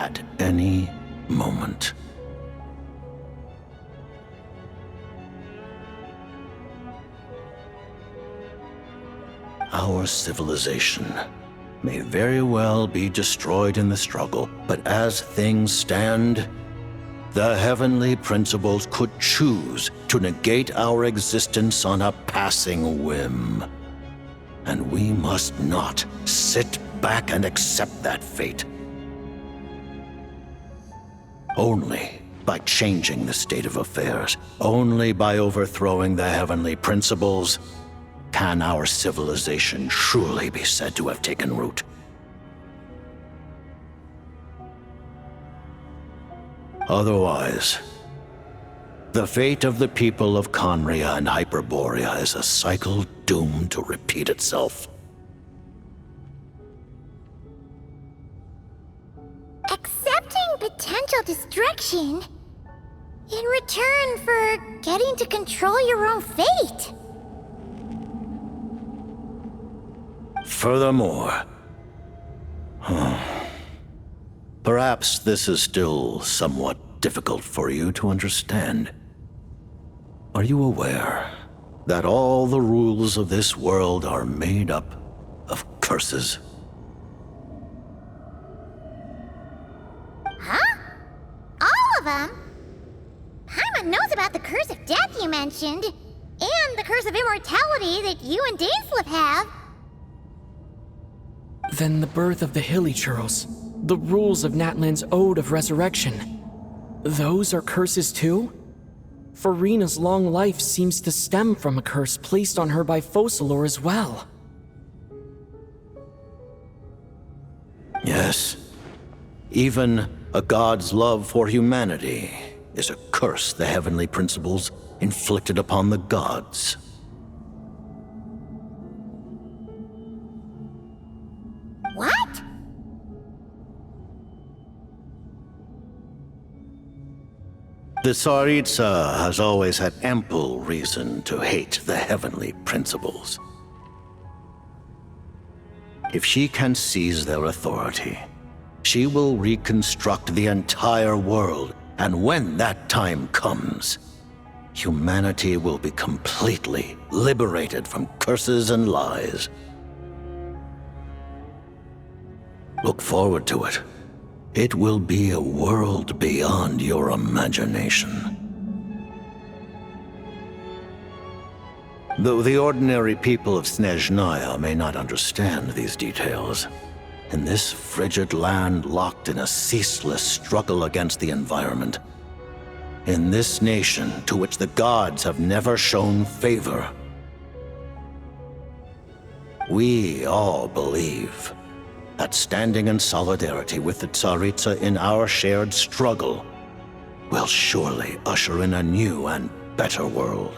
at any moment. Our civilization may very well be destroyed in the struggle, but as things stand, the heavenly principles could choose to negate our existence on a passing whim. And we must not sit back and accept that fate. Only by changing the state of affairs, only by overthrowing the heavenly principles, can our civilization truly be said to have taken root. Otherwise, the fate of the people of Conria and Hyperborea is a cycle doomed to repeat itself. Accepting potential destruction in return for getting to control your own fate. Furthermore, perhaps this is still somewhat difficult for you to understand. Are you aware that all the rules of this world are made up of curses? Huh? All of them? Paimon knows about the curse of death you mentioned, and the curse of immortality that you and Dainsleif have. Then the birth of the Hilly Churls, the rules of Natlan's Ode of Resurrection, those are curses too? Farina's long life seems to stem from a curse placed on her by Focalor as well. Yes. Even a god's love for humanity is a curse the heavenly principles inflicted upon the gods. What? The Tsaritsa has always had ample reason to hate the heavenly principles. If she can seize their authority, she will reconstruct the entire world, and when that time comes, humanity will be completely liberated from curses and lies. Look forward to it. It will be a world beyond your imagination. Though the ordinary people of Snezhnaya may not understand these details, in this frigid land locked in a ceaseless struggle against the environment, in this nation to which the gods have never shown favor, we all believe that standing in solidarity with the Tsaritsa in our shared struggle will surely usher in a new and better world.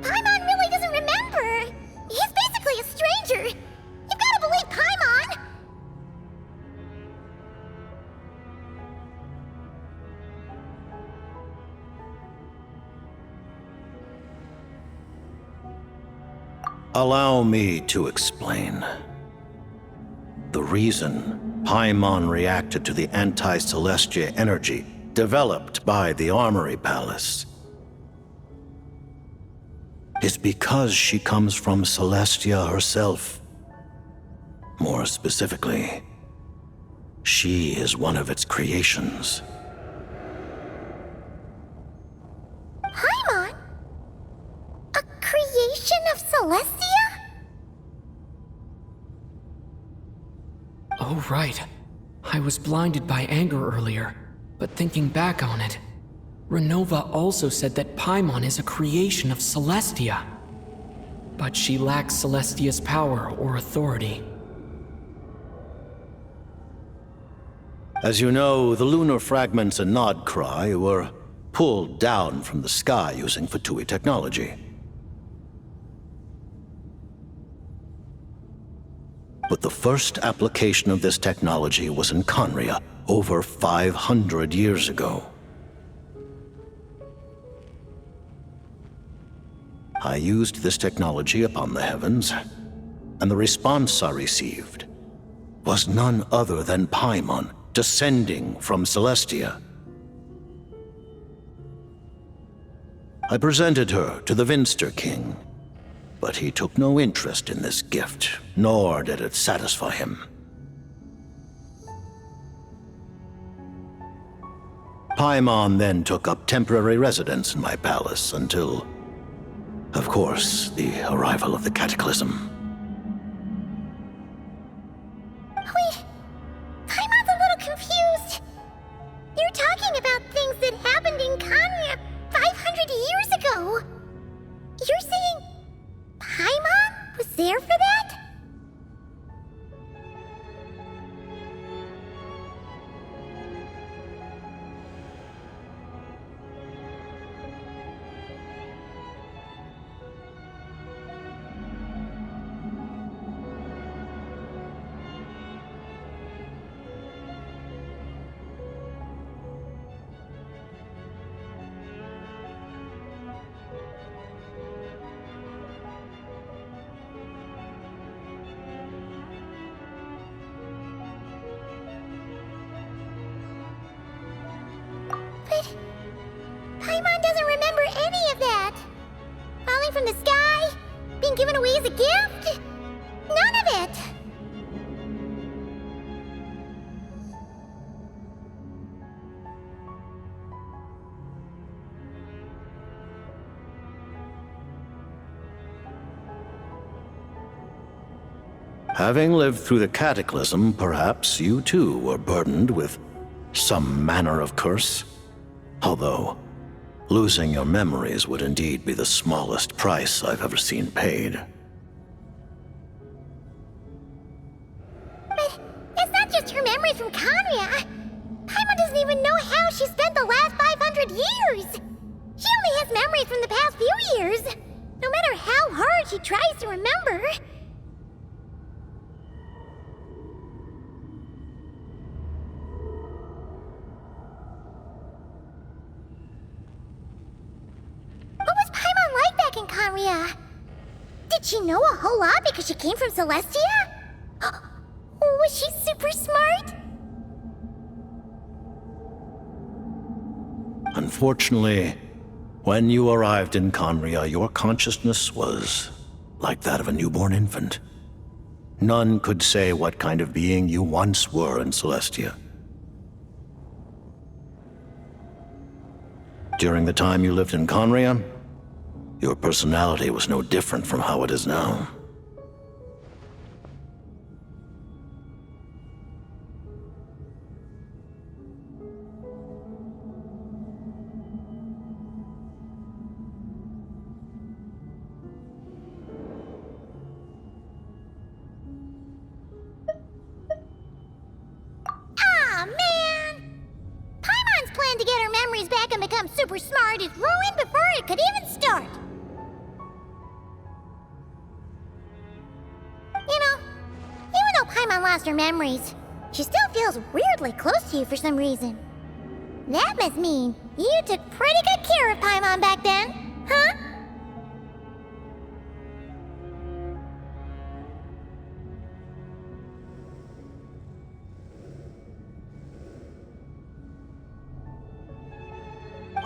Paimon really doesn't remember. He's basically a stranger. You've got to believe Paimon. Allow me to explain. The reason Paimon reacted to the anti-Celestia energy developed by the Armory Palace is because she comes from Celestia herself. More specifically, she is one of its creations. Paimon? A creation of Celestia? Oh, right. I was blinded by anger earlier, but thinking back on it, Renova also said that Paimon is a creation of Celestia. But she lacks Celestia's power or authority. As you know, the lunar fragments in Nodcry were pulled down from the sky using Fatui technology. But the first application of this technology was in Conria over 500 years ago. I used this technology upon the heavens, and the response I received was none other than Paimon descending from Celestia. I presented her to the Vinster King, but he took no interest in this gift, nor did it satisfy him. Paimon then took up temporary residence in my palace until, of course, the arrival of the Cataclysm. Wait, Paimon's a little confused. You're talking about things that happened in Kanya 500 years ago. You're saying Paimon was there for that? But Paimon doesn't remember any of that. Falling from the sky, being given away as a gift, none of it. Having lived through the Cataclysm, perhaps you too were burdened with some manner of curse. Although, losing your memories would indeed be the smallest price I've ever seen paid. But it's not just her memories from Kanya. Paimon doesn't even know how she spent the last 500 years. She only has memories from the past few years. No matter how hard she tries to remember. What was Paimon like back in Kanya? Did she know a whole lot because she came from Celestia? Was she super smart? Unfortunately, when you arrived in Conria, your consciousness was like that of a newborn infant. None could say what kind of being you once were in Celestia. During the time you lived in Conria, your personality was no different from how it is now. Aw, man! Paimon's plan to get her memories back and become super smart is ruined before it could even start. You know, even though Paimon lost her memories, she still feels weirdly close to you for some reason. That must mean you took pretty good care of Paimon back then, huh?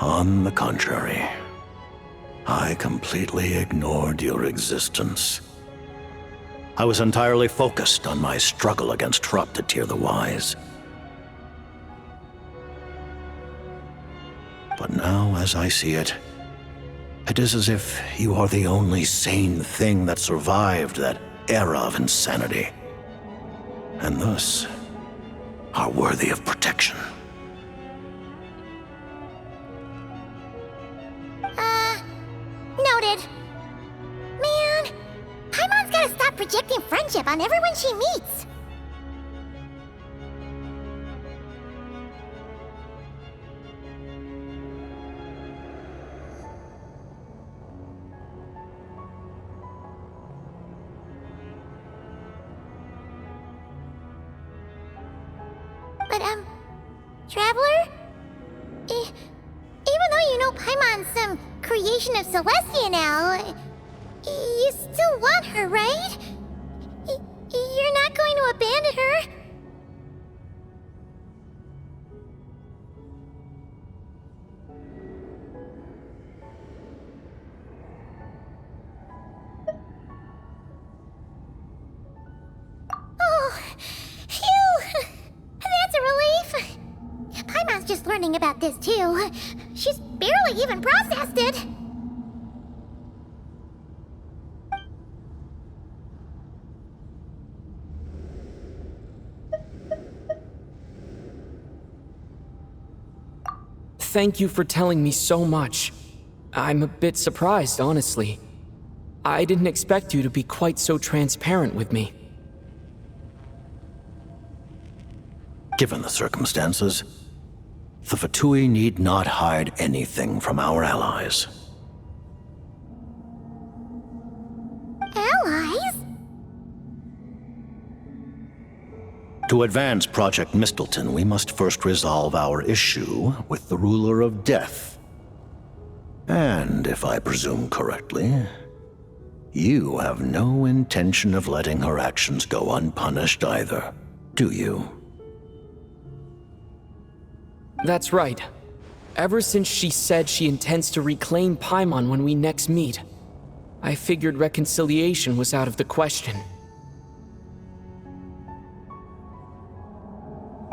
On the contrary, I completely ignored your existence. I was entirely focused on my struggle against Troptatir the Wise. But now, as I see it, it is as if you are the only sane thing that survived that era of insanity, and thus are worthy of protection. Noted. Man, Paimon's gotta stop projecting friendship on everyone she meets. But, Traveler? Even though you know Paimon's some creation of Celestia now, You still want her, right? You're not going to abandon her? Oh, phew! That's a relief. Paimon's just learning about this too. She's barely even processed it. Thank you for telling me so much. I'm a bit surprised, honestly. I didn't expect you to be quite so transparent with me. Given the circumstances, the Fatui need not hide anything from our allies. Allies? To advance Project Mistleton, we must first resolve our issue with the Ruler of Death. And, if I presume correctly, you have no intention of letting her actions go unpunished either, do you? That's right. Ever since she said she intends to reclaim Paimon when we next meet, I figured reconciliation was out of the question.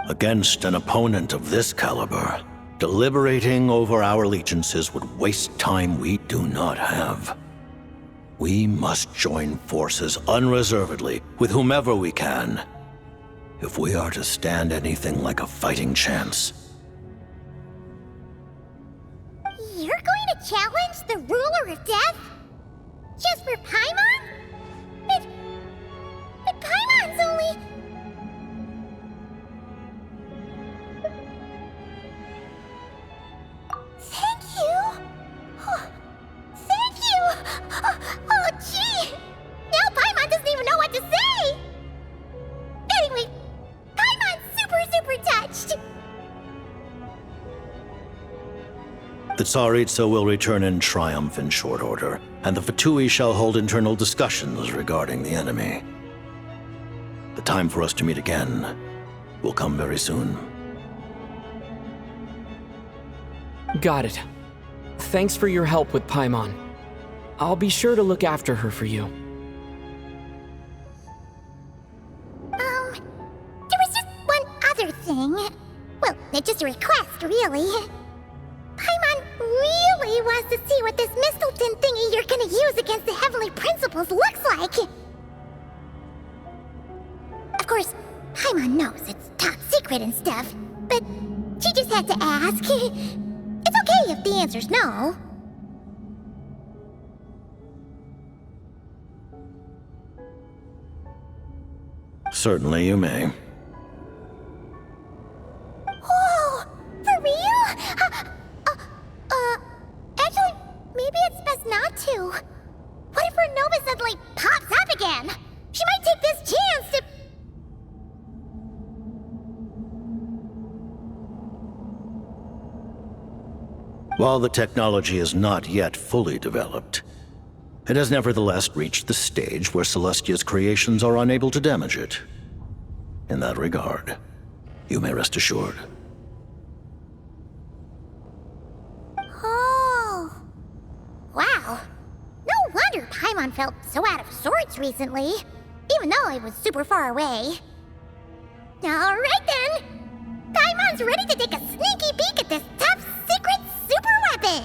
Against an opponent of this caliber, deliberating over our allegiances would waste time we do not have. We must join forces unreservedly with whomever we can, if we are to stand anything like a fighting chance. You're going to challenge the Ruler of Death? Just for Paimon? But Paimon's only... Thank you! Oh, thank you! Oh, gee! Now Paimon doesn't even know what to say! Anyway, Paimon's super touched! The Tsaritsa will return in triumph in short order, and the Fatui shall hold internal discussions regarding the enemy. The time for us to meet again will come very soon. Got it. Thanks for your help with Paimon. I'll be sure to look after her for you. There was just one other thing. Well, it's just a request, really. Paimon really wants to see what this Mistleton thingy you're gonna use against the Heavenly Principles looks like. Of course, Paimon knows it's top secret and stuff, but she just had to ask. It's okay if the answer's no. Certainly you may. Whoa! For real? Actually, maybe it's best not to. What if Renova suddenly pops up again? She might take this chance to... While the technology is not yet fully developed, it has nevertheless reached the stage where Celestia's creations are unable to damage it. In that regard, you may rest assured. Oh. Wow. No wonder Paimon felt so out of sorts recently, even though it was super far away. Alright then! Paimon's ready to take a sneaky peek at this top secret super weapon!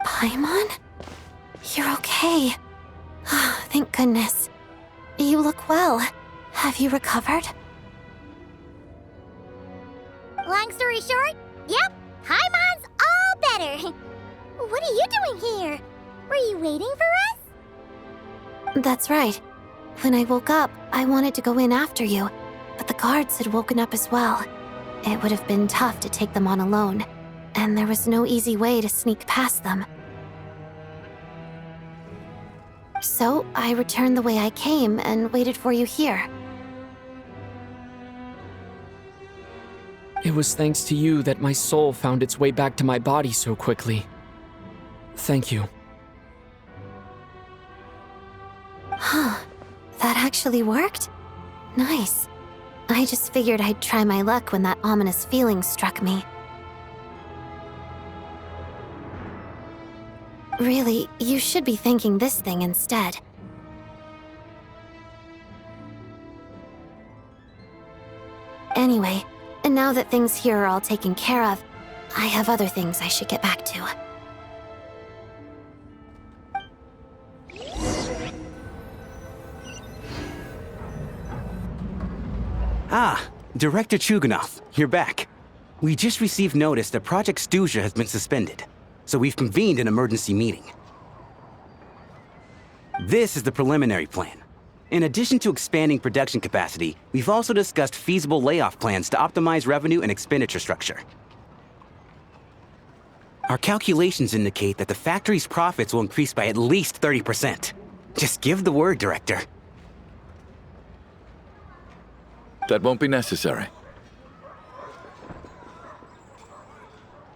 Paimon? You're okay. thank goodness. You look well. Have you recovered? Long story short, yep, Paimon's all better. What are you doing here? Were you waiting for us? That's right. When I woke up, I wanted to go in after you, but the guards had woken up as well. It would have been tough to take them on alone, and there was no easy way to sneak past them. So I returned the way I came and waited for you here. It was thanks to you that my soul found its way back to my body so quickly. Thank you. Huh. That actually worked? Nice. I just figured I'd try my luck when that ominous feeling struck me. Really, you should be thanking this thing instead. Anyway, and now that things here are all taken care of, I have other things I should get back to. Ah, Director Chuganov, you're back. We just received notice that Project II-Geo has been suspended, so we've convened an emergency meeting. This is the preliminary plan. In addition to expanding production capacity, we've also discussed feasible layoff plans to optimize revenue and expenditure structure. Our calculations indicate that the factory's profits will increase by at least 30%. Just give the word, Director. That won't be necessary.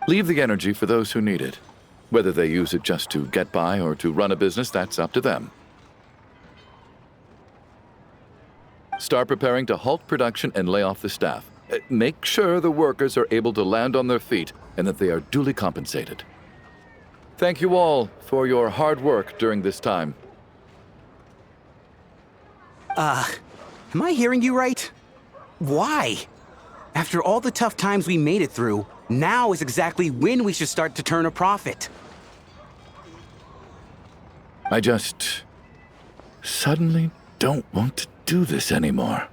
Leave the energy for those who need it. Whether they use it just to get by or to run a business, that's up to them. Start preparing to halt production and lay off the staff. Make sure the workers are able to land on their feet and that they are duly compensated. Thank you all for your hard work during this time. Am I hearing you right? Why? After all the tough times we made it through, now is exactly when we should start to turn a profit. I just suddenly don't want to do this anymore.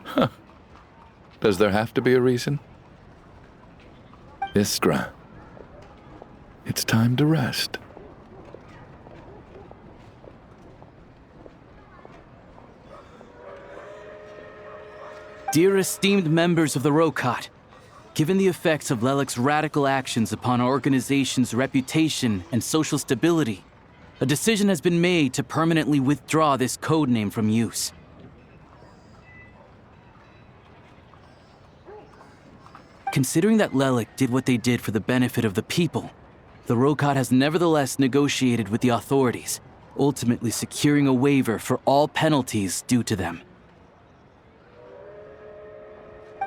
Huh. Does there have to be a reason? Iskra, it's time to rest. Dear esteemed members of the Rokot, given the effects of Lelic's radical actions upon our organization's reputation and social stability, a decision has been made to permanently withdraw this codename from use. Considering that Lelic did what they did for the benefit of the people, the Rokot has nevertheless negotiated with the authorities, ultimately securing a waiver for all penalties due to them.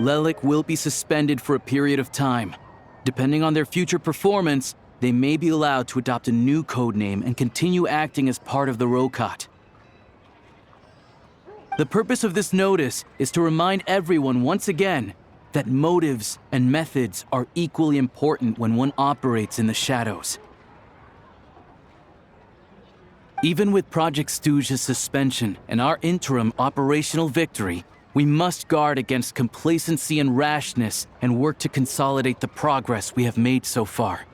Lelic will be suspended for a period of time. Depending on their future performance, they may be allowed to adopt a new codename and continue acting as part of the Rokot. The purpose of this notice is to remind everyone once again that motives and methods are equally important when one operates in the shadows. Even with Project II-Geo's suspension and our interim operational victory, we must guard against complacency and rashness and work to consolidate the progress we have made so far.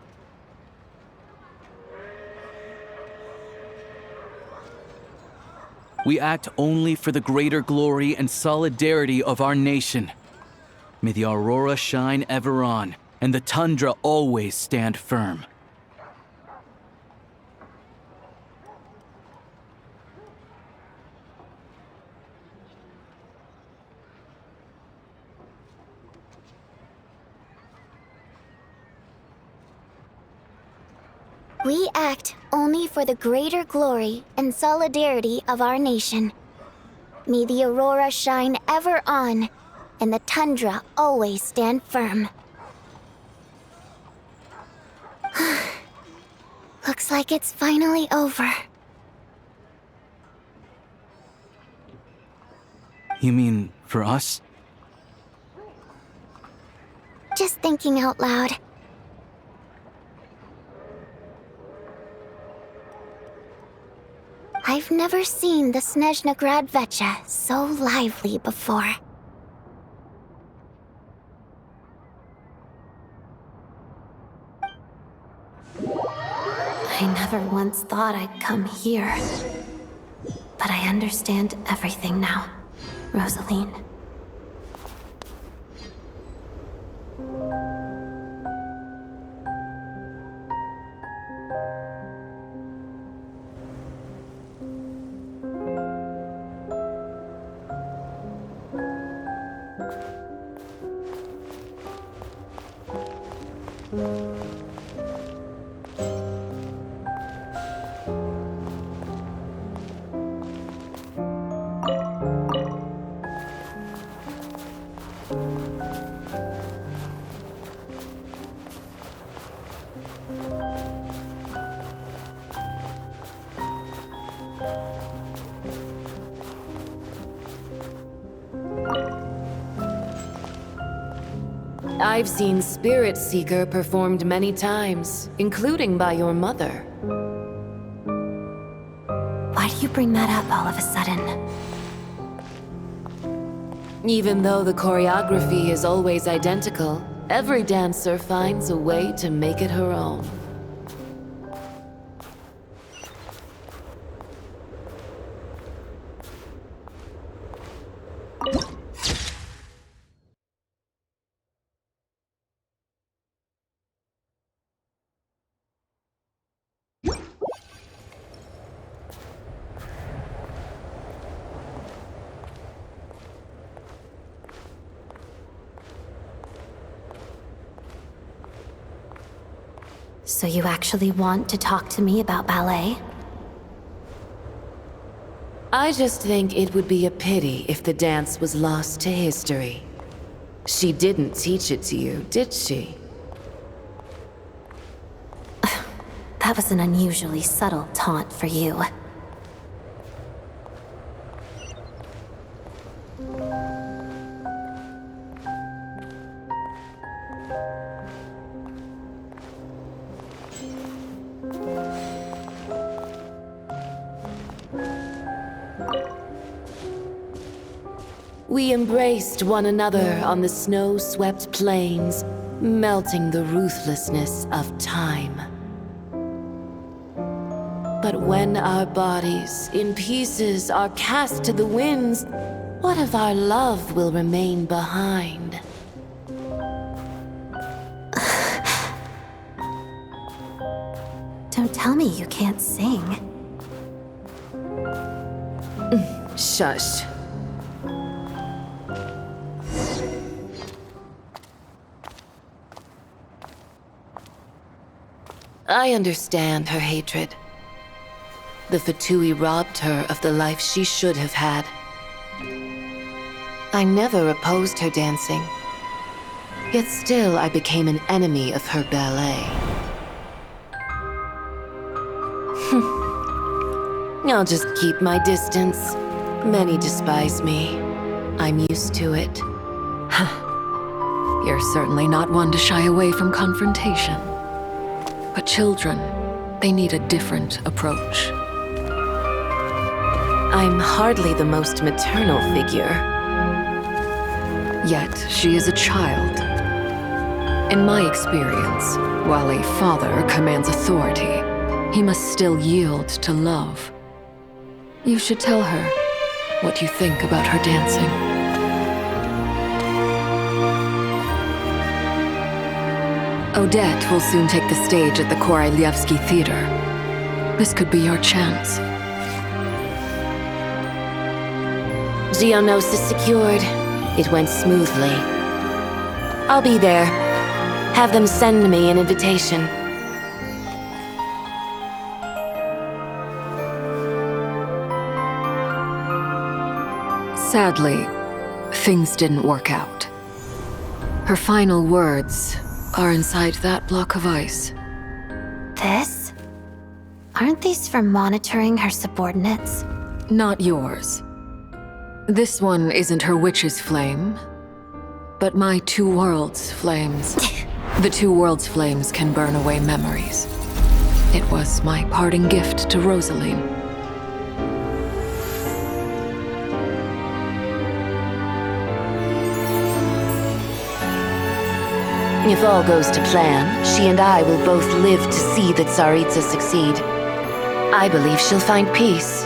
We act only for the greater glory and solidarity of our nation. May the aurora shine ever on, and the tundra always stand firm. We act only for the greater glory and solidarity of our nation. May the aurora shine ever on, and the tundra always stand firm. Looks like it's finally over. You mean for us? Just thinking out loud. I've never seen the Snezhna Gradvecha so lively before. I never once thought I'd come here. But I understand everything now, Rosaline. I've seen Spirit Seeker performed many times, including by your mother. Why do you bring that up all of a sudden? Even though the choreography is always identical, every dancer finds a way to make it her own. So you actually want to talk to me about ballet? I just think it would be a pity if the dance was lost to history. She didn't teach it to you, did she? That was an unusually subtle taunt for you. We embraced one another on the snow-swept plains, melting the ruthlessness of time. But when our bodies, in pieces, are cast to the winds, what of our love will remain behind? Don't tell me you can't sing. Shush. I understand her hatred. The Fatui robbed her of the life she should have had. I never opposed her dancing. Yet still I became an enemy of her ballet. I'll just keep my distance. Many despise me. I'm used to it. You're certainly not one to shy away from confrontation. But children, they need a different approach. I'm hardly the most maternal figure. Yet, she is a child. In my experience, while a father commands authority, he must still yield to love. You should tell her what you think about her dancing. Odette will soon take the stage at the Koralyevsky Theater. This could be your chance. Geonosis secured. It went smoothly. I'll be there. Have them send me an invitation. Sadly, things didn't work out. Her final words are inside that block of ice. This? Aren't these for monitoring her subordinates? Not yours. This one isn't her witch's flame, but my two worlds' flames. The two worlds' flames can burn away memories. It was my parting gift to Rosaline. If all goes to plan, she and I will both live to see that Tsaritsa succeed. I believe she'll find peace.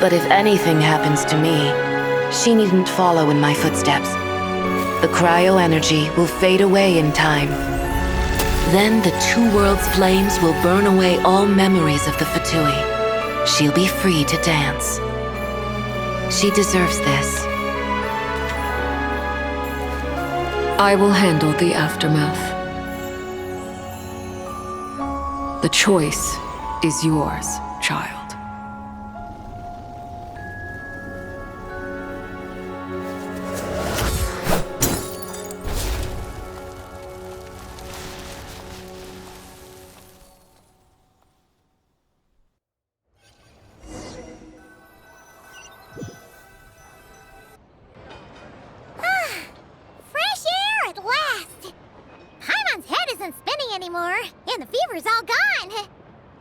But if anything happens to me, she needn't follow in my footsteps. The cryo-energy will fade away in time. Then the two worlds' flames will burn away all memories of the Fatui. She'll be free to dance. She deserves this. I will handle the aftermath. The choice is yours, child. Fresh air at last! Paimon's head isn't spinning anymore, and the fever's all gone.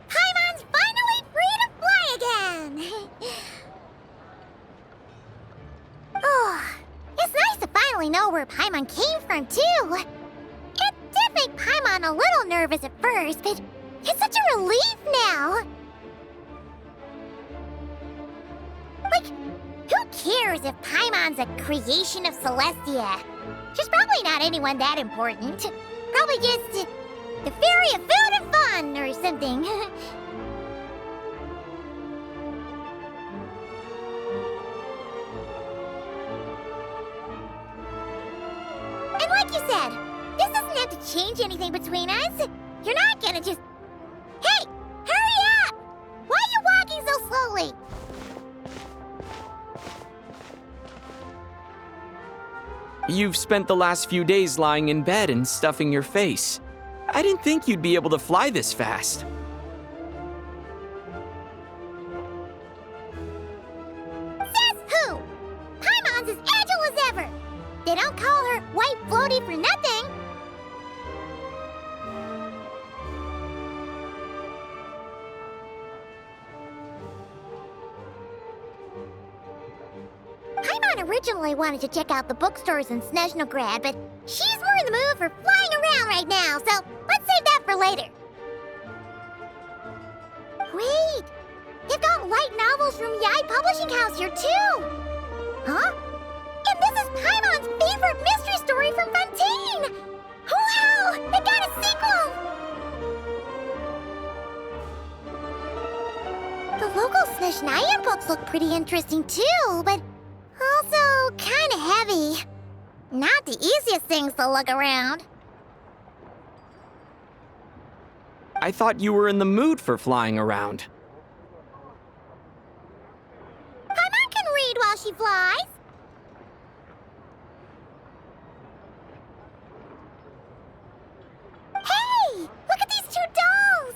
Paimon's finally free to fly again! Oh, it's nice to finally know where Paimon came from, too. It did make Paimon a little nervous at first, but it's such a relief now. Like, who cares if Paimon's a creation of Celestia? She's probably not anyone that important. Probably just the fairy of food and fun or something. And like you said, this doesn't have to change anything between us. You're not gonna just... Hey! Hurry up! Why are you walking so slowly? You've spent the last few days lying in bed and stuffing your face. I didn't think you'd be able to fly this fast. Says who? Paimon's as agile as ever. They don't call her White Floaty for nothing. Paimon originally wanted to check out the bookstores in Snezhnograd, but she's more in the mood for flying around right now, so let's save that for later. Wait! They've got light novels from Yai Publishing House here, too! Huh? And this is Paimon's favorite mystery story from Fontaine! Wow! They got a sequel! The local Snezhnaya books look pretty interesting, too, but also kinda heavy. Not the easiest things to look around. I thought you were in the mood for flying around. Paimon can read while she flies. Hey! Look at these two dolls!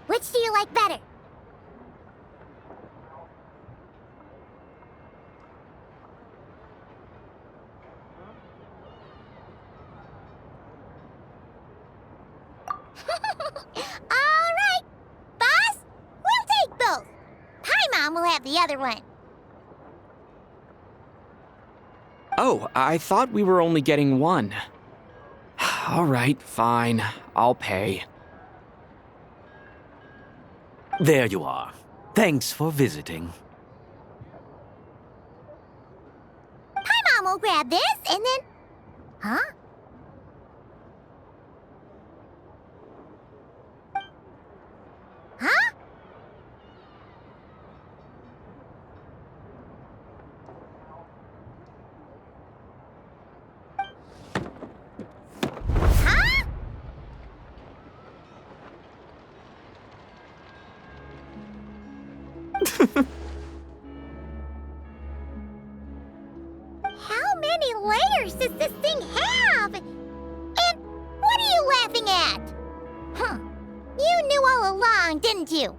Which do you like better? All right, boss, we'll take both. Paimon will have the other one. Oh, I thought we were only getting one. All right, fine. I'll pay. There you are. Thanks for visiting. Paimon will grab this and then... Huh? Huh? Huh? How many layers does this thing have? And what are you laughing at? Huh. You knew all along, didn't you?